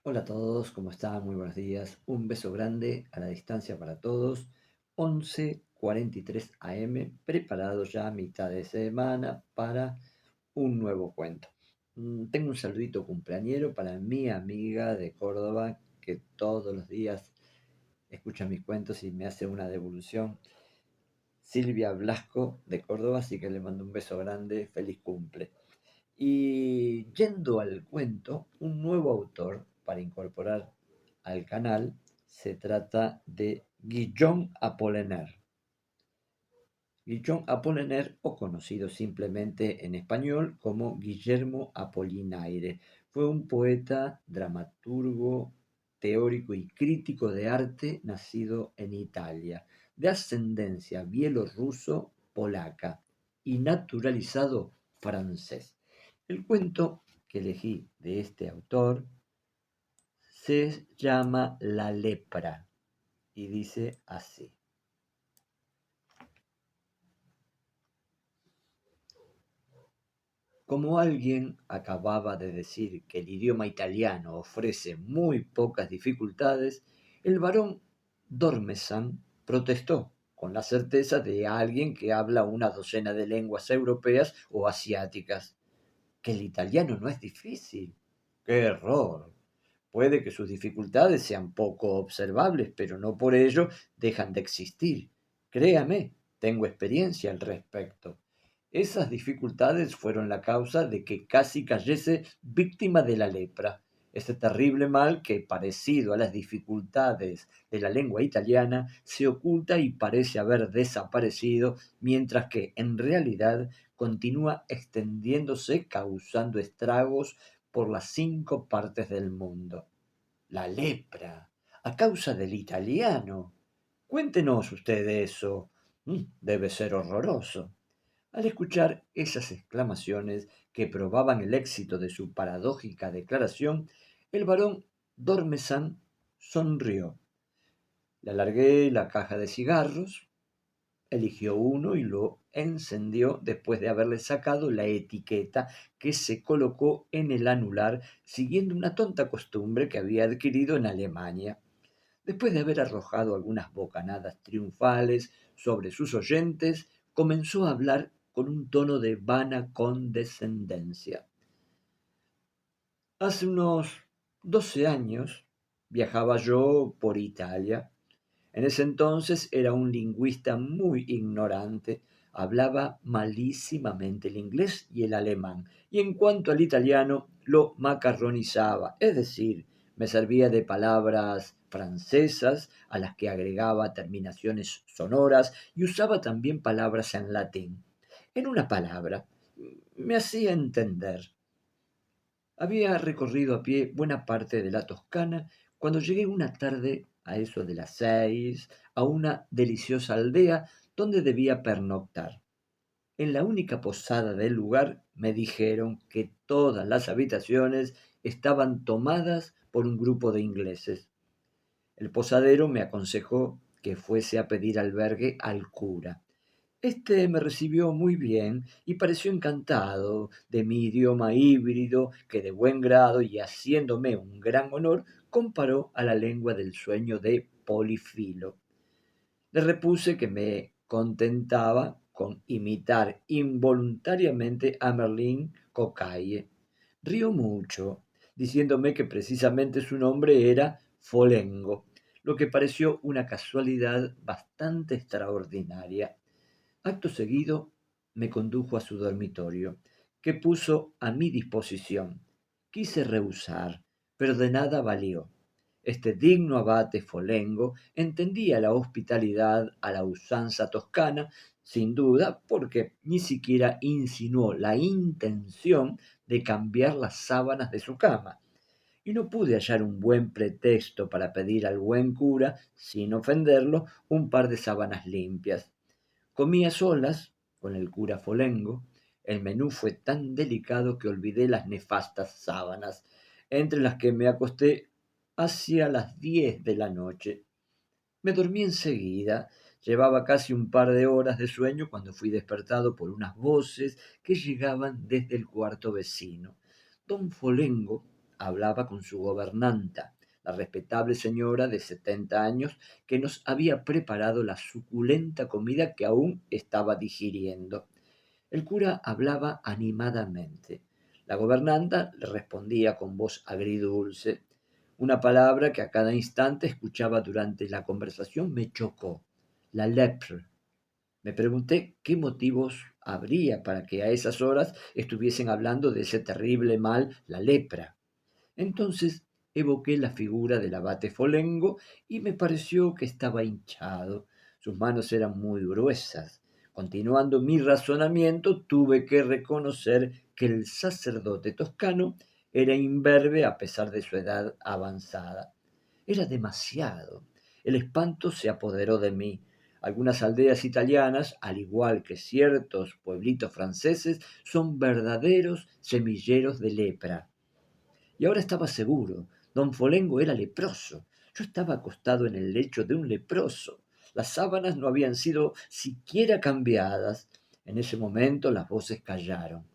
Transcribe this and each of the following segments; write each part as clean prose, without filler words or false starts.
Hola a todos, ¿cómo están? Muy buenos días. Un beso grande a la distancia para todos. 11:43 AM, preparado ya a mitad de semana para un nuevo cuento. Tengo un saludito cumpleañero para mi amiga de Córdoba que todos los días escucha mis cuentos y me hace una devolución. Silvia Blasco de Córdoba, así que le mando un beso grande, feliz cumple. Y yendo al cuento, un nuevo autor para incorporar al canal se trata de Guillaume Apollinaire. Guillaume Apollinaire, o conocido simplemente en español como Guillermo Apollinaire, fue un poeta, dramaturgo, teórico y crítico de arte nacido en Italia, de ascendencia bielorruso-polaca y naturalizado francés. El cuento que elegí de este autor se llama La lepra y dice así. Como alguien acababa de decir que el idioma italiano ofrece muy pocas dificultades, el barón Dormesan protestó con la certeza de alguien que habla una docena de lenguas europeas o asiáticas. Que el italiano no es difícil. ¡Qué error! Puede que sus dificultades sean poco observables, pero no por ello dejan de existir. Créame, tengo experiencia al respecto. Esas dificultades fueron la causa de que casi cayese víctima de la lepra, ese terrible mal que, parecido a las dificultades de la lengua italiana, se oculta y parece haber desaparecido, mientras que en realidad continúa extendiéndose causando estragos por las 5 partes del mundo. La lepra, a causa del italiano. Cuéntenos usted eso. Debe ser horroroso. Al escuchar esas exclamaciones que probaban el éxito de su paradójica declaración, el barón Dormesan sonrió. Le alargué la caja de cigarros, eligió uno y lo encendió después de haberle sacado la etiqueta que se colocó en el anular, siguiendo una tonta costumbre que había adquirido en Alemania. Después de haber arrojado algunas bocanadas triunfales sobre sus oyentes, comenzó a hablar con un tono de vana condescendencia. Hace unos 12 años viajaba yo por Italia. En ese entonces era un lingüista muy ignorante, hablaba malísimamente el inglés y el alemán, y en cuanto al italiano lo macarronizaba, es decir, me servía de palabras francesas a las que agregaba terminaciones sonoras y usaba también palabras en latín. En una palabra, me hacía entender. Había recorrido a pie buena parte de la Toscana cuando llegué una tarde, a eso de las 6, a una deliciosa aldea donde debía pernoctar. En la única posada del lugar me dijeron que todas las habitaciones estaban tomadas por un grupo de ingleses. El posadero me aconsejó que fuese a pedir albergue al cura. Este me recibió muy bien y pareció encantado de mi idioma híbrido que de buen grado y haciéndome un gran honor comparó a la lengua del sueño de Polifilo. Le repuse que me contentaba con imitar involuntariamente a Merlín Cocaille. Rió mucho, diciéndome que precisamente su nombre era Folengo, lo que pareció una casualidad bastante extraordinaria. Acto seguido me condujo a su dormitorio, que puso a mi disposición. Quise rehusar, pero de nada valió. Este digno abate folengo entendía la hospitalidad a la usanza toscana, sin duda, porque ni siquiera insinuó la intención de cambiar las sábanas de su cama, y no pude hallar un buen pretexto para pedir al buen cura, sin ofenderlo, un par de sábanas limpias. Comí a solas con el cura Folengo. El menú fue tan delicado que olvidé las nefastas sábanas, entre las que me acosté hacia las 10 de la noche. Me dormí enseguida. Llevaba casi un par de horas de sueño cuando fui despertado por unas voces que llegaban desde el cuarto vecino. Don Folengo hablaba con su gobernanta, la respetable señora de 70 años que nos había preparado la suculenta comida que aún estaba digiriendo. El cura hablaba animadamente. La gobernanta le respondía con voz agridulce. Una palabra que a cada instante escuchaba durante la conversación me chocó. La lepre. Me pregunté qué motivos habría para que a esas horas estuviesen hablando de ese terrible mal, la lepra. Entonces evoqué la figura del abate Folengo y me pareció que estaba hinchado. Sus manos eran muy gruesas. Continuando mi razonamiento, tuve que reconocer que el sacerdote toscano era imberbe a pesar de su edad avanzada. Era demasiado. El espanto se apoderó de mí. Algunas aldeas italianas, al igual que ciertos pueblitos franceses, son verdaderos semilleros de lepra. Y ahora estaba seguro. Don Folengo era leproso. Yo estaba acostado en el lecho de un leproso. Las sábanas no habían sido siquiera cambiadas. En ese momento las voces callaron.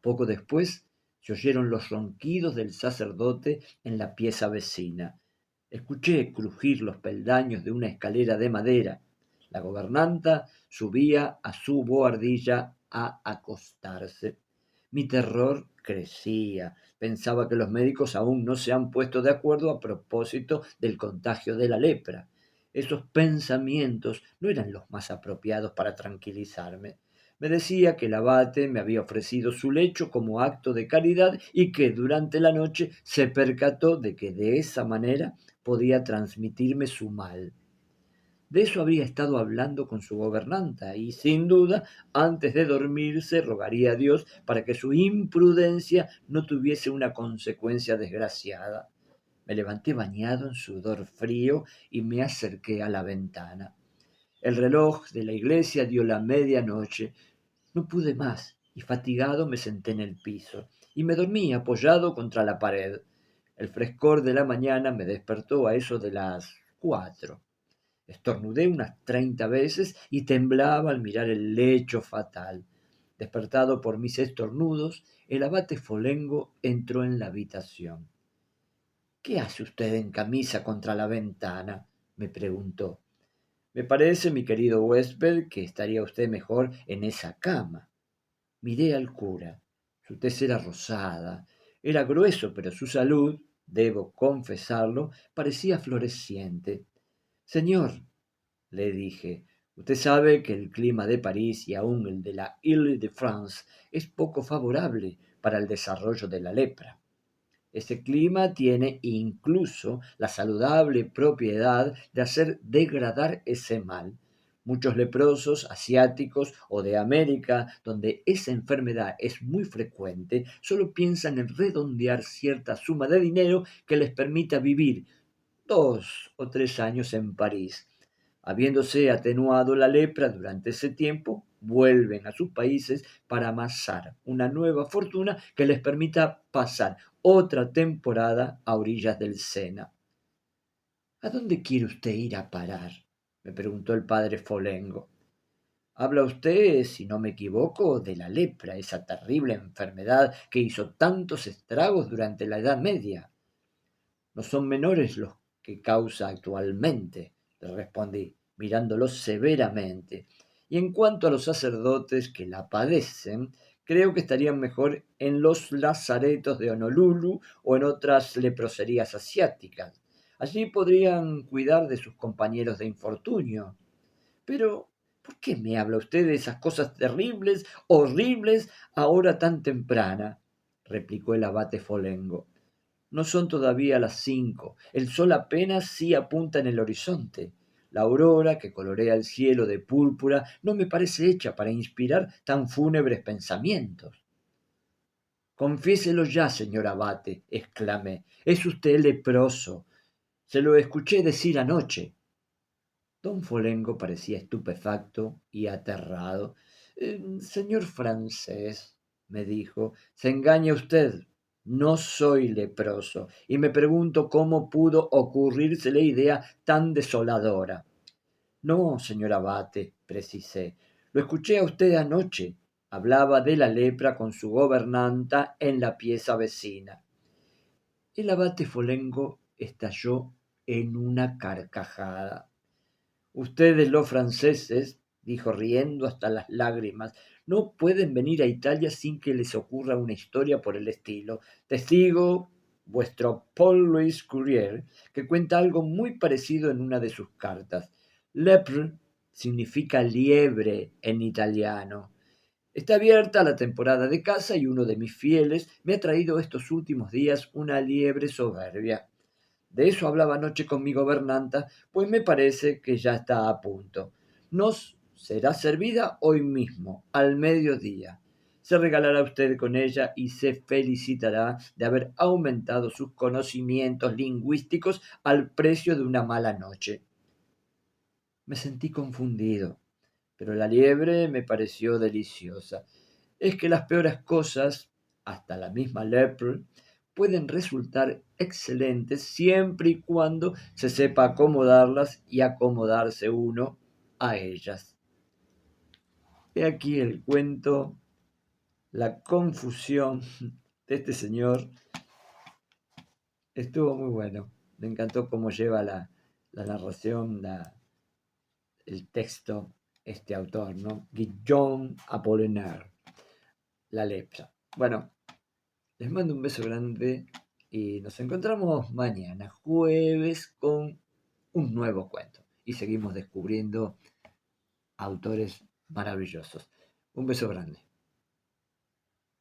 Poco después se oyeron los ronquidos del sacerdote en la pieza vecina. Escuché crujir los peldaños de una escalera de madera. La gobernanta subía a su bohardilla a acostarse. Mi terror crecía. Pensaba que los médicos aún no se han puesto de acuerdo a propósito del contagio de la lepra. Esos pensamientos no eran los más apropiados para tranquilizarme. Me decía que el abate me había ofrecido su lecho como acto de caridad y que durante la noche se percató de que de esa manera podía transmitirme su mal. De eso había estado hablando con su gobernanta y, sin duda, antes de dormirse rogaría a Dios para que su imprudencia no tuviese una consecuencia desgraciada. Me levanté bañado en sudor frío y me acerqué a la ventana. El reloj de la iglesia dio la medianoche. No pude más y fatigado me senté en el piso y me dormí apoyado contra la pared. El frescor de la mañana me despertó a eso de las 4. Estornudé unas 30 veces y temblaba al mirar el lecho fatal. Despertado por mis estornudos, el abate Folengo entró en la habitación. ¿Qué hace usted en camisa contra la ventana? Me preguntó. Me parece, mi querido huésped, que estaría usted mejor en esa cama. Miré al cura. Su tez era rosada. Era grueso, pero su salud, debo confesarlo, parecía floreciente. Señor, le dije, usted sabe que el clima de París y aun el de la Île-de-France es poco favorable para el desarrollo de la lepra. Ese clima tiene incluso la saludable propiedad de hacer degradar ese mal. Muchos leprosos asiáticos o de América, donde esa enfermedad es muy frecuente, solo piensan en redondear cierta suma de dinero que les permita vivir 2 o 3 años en París. Habiéndose atenuado la lepra durante ese tiempo, vuelven a sus países para amasar una nueva fortuna que les permita pasar otra temporada a orillas del Sena. ¿A dónde quiere usted ir a parar? Me preguntó el padre Folengo. Habla usted, si no me equivoco, de la lepra, esa terrible enfermedad que hizo tantos estragos durante la Edad Media. No son menores los que causa actualmente, le respondí, mirándolo severamente. Y en cuanto a los sacerdotes que la padecen, creo que estarían mejor en los lazaretos de Honolulu o en otras leproserías asiáticas. Allí podrían cuidar de sus compañeros de infortunio. Pero, ¿por qué me habla usted de esas cosas terribles, horribles, a hora tan temprana? Replicó el abate Folengo. No son todavía las 5. El sol apenas sí apunta en el horizonte. La aurora que colorea el cielo de púrpura no me parece hecha para inspirar tan fúnebres pensamientos. Confiéselo ya, señor abate, exclamé. Es usted leproso. Se lo escuché decir anoche. Don Folengo parecía estupefacto y aterrado. Señor francés, me dijo, se engaña usted. No soy leproso y me pregunto cómo pudo ocurrírsele idea tan desoladora. No, señor abate, precisé. Lo escuché a usted anoche. Hablaba de la lepra con su gobernanta en la pieza vecina. El abate Folengo estalló en una carcajada. Ustedes los franceses, dijo riendo hasta las lágrimas, no pueden venir a Italia sin que les ocurra una historia por el estilo. Testigo vuestro Paul Louis Courier, que cuenta algo muy parecido en una de sus cartas. Lepre significa liebre en italiano. Está abierta la temporada de caza y uno de mis fieles me ha traído estos últimos días una liebre soberbia. De eso hablaba anoche con mi gobernanta, pues me parece que ya está a punto. Nos será servida hoy mismo, al mediodía. Se regalará usted con ella y se felicitará de haber aumentado sus conocimientos lingüísticos al precio de una mala noche. Me sentí confundido, pero la liebre me pareció deliciosa. Es que las peores cosas, hasta la misma lepre, pueden resultar excelentes siempre y cuando se sepa acomodarlas y acomodarse uno a ellas. He aquí el cuento, la confusión de este señor. Estuvo muy bueno. Me encantó cómo lleva la narración, el texto, este autor, ¿no? Guillaume Apollinaire, la lepra. Bueno, les mando un beso grande y nos encontramos mañana, jueves, con un nuevo cuento. Y seguimos descubriendo autores maravillosos. Un beso grande.